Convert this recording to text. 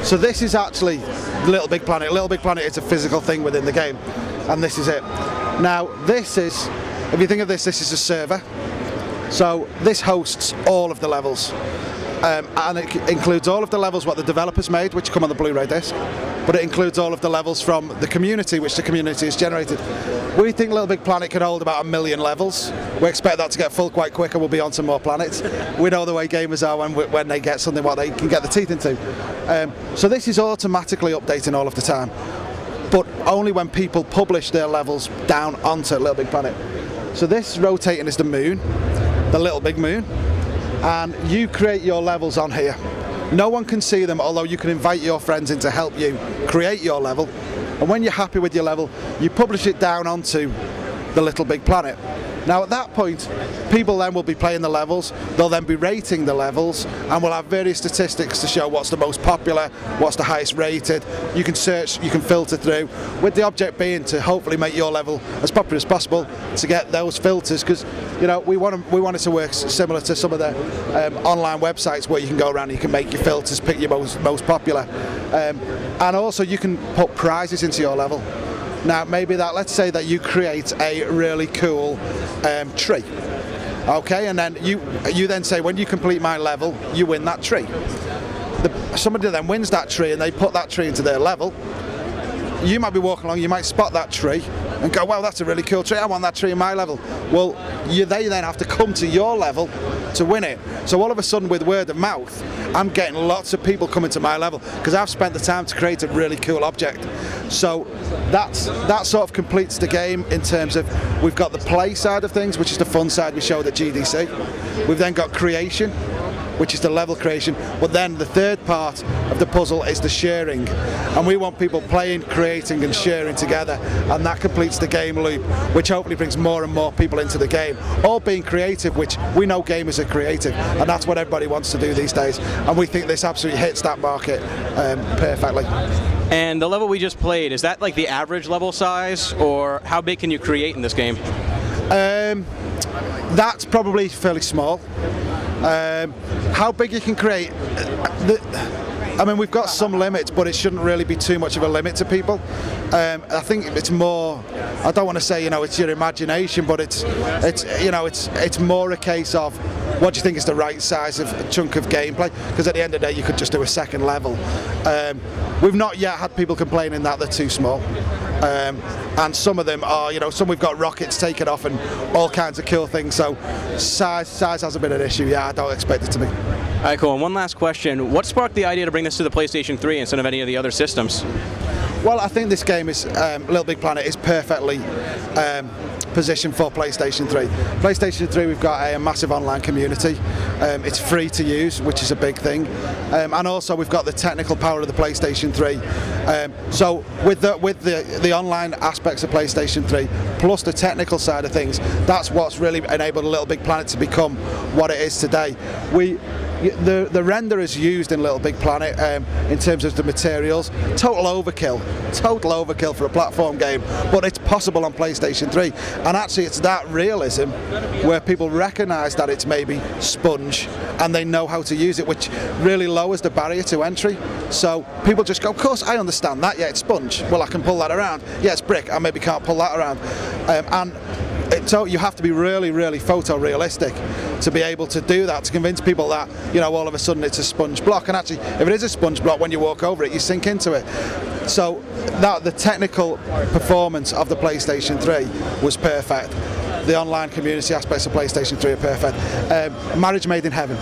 So this is actually LittleBigPlanet. LittleBigPlanet is a physical thing within the game, and this is it. Now this is, if you think of this, this is a server. So this hosts all of the levels, and it includes all of the levels what the developers made, which come on the Blu-ray disc, but it includes all of the levels from the community, which the community has generated. We think LittleBigPlanet can hold about 1 million levels. We expect that to get full quite quick, and we'll be on some more planets. We know the way gamers are when they get something what they can get the teeth into. So this is automatically updating all of the time, but only when people publish their levels down onto LittleBigPlanet. So this rotating is the moon, the Little Big Moon, and you create your levels on here. No one can see them, although you can invite your friends in to help you create your level. And when you're happy with your level, you publish it down onto the LittleBigPlanet. Now at that point, people then will be playing the levels, they'll then be rating the levels, and we'll have various statistics to show what's the most popular, what's the highest rated. You can search, you can filter through, with the object being to hopefully make your level as popular as possible to get those filters, because you know we want it to work similar to some of the online websites where you can go around and you can make your filters, pick your most popular, and also you can put prizes into your level. Now maybe that, let's say that you create a really cool tree, okay, and then you then say when you complete my level you win that tree. Somebody then wins that tree and they put that tree into their level. You might be walking along, you might spot that tree and go, well, that's a really cool tree, I want that tree in my level. Well, they then have to come to your level to win it. So all of a sudden with word of mouth, I'm getting lots of people coming to my level because I've spent the time to create a really cool object. So that sort of completes the game in terms of, we've got the play side of things, which is the fun side we showed at GDC. We've then got creation, which is the level creation, but then the third part of the puzzle is the sharing, and we want people playing, creating and sharing together, and that completes the game loop, which hopefully brings more and more people into the game, all being creative, which we know gamers are creative, and that's what everybody wants to do these days, and we think this absolutely hits that market perfectly. And the level we just played, is that like the average level size, or how big can you create in this game? That's probably fairly small. How big you can create, I mean, we've got some limits, but it shouldn't really be too much of a limit to people. I think it's more, I don't want to say, you know, it's your imagination, but it's more a case of what do you think is the right size of a chunk of gameplay, because at the end of the day you could just do a second level. We've not yet had people complaining that they're too small. And some of them are, you know, some we've got rockets taken off and all kinds of cool things, so size hasn't been an issue. Yeah, I don't expect it to be. Alright, cool. And one last question. What sparked the idea to bring this to the PlayStation 3 instead of any of the other systems? Well, I think this game is, LittleBigPlanet is perfectly positioned for PlayStation 3. PlayStation 3, we've got a massive online community. It's free to use, which is a big thing, and also we've got the technical power of the PlayStation 3. So with the online aspects of PlayStation 3 plus the technical side of things, that's what's really enabled LittleBigPlanet to become what it is today. The renderers used in LittleBigPlanet in terms of the materials, total overkill for a platform game, but it's possible on PlayStation 3, and actually it's that realism where people recognise that it's maybe sponge and they know how to use it, which really lowers the barrier to entry. So people just go, of course I understand that, yeah, it's sponge, well I can pull that around, yeah, it's brick, I maybe can't pull that around, so you have to be really, really photorealistic to be able to do that, to convince people that, you know, all of a sudden it's a sponge block, and actually if it is a sponge block, when you walk over it you sink into it. So the technical performance of the PlayStation 3 was perfect. The online community aspects of PlayStation 3 are perfect. Marriage made in heaven.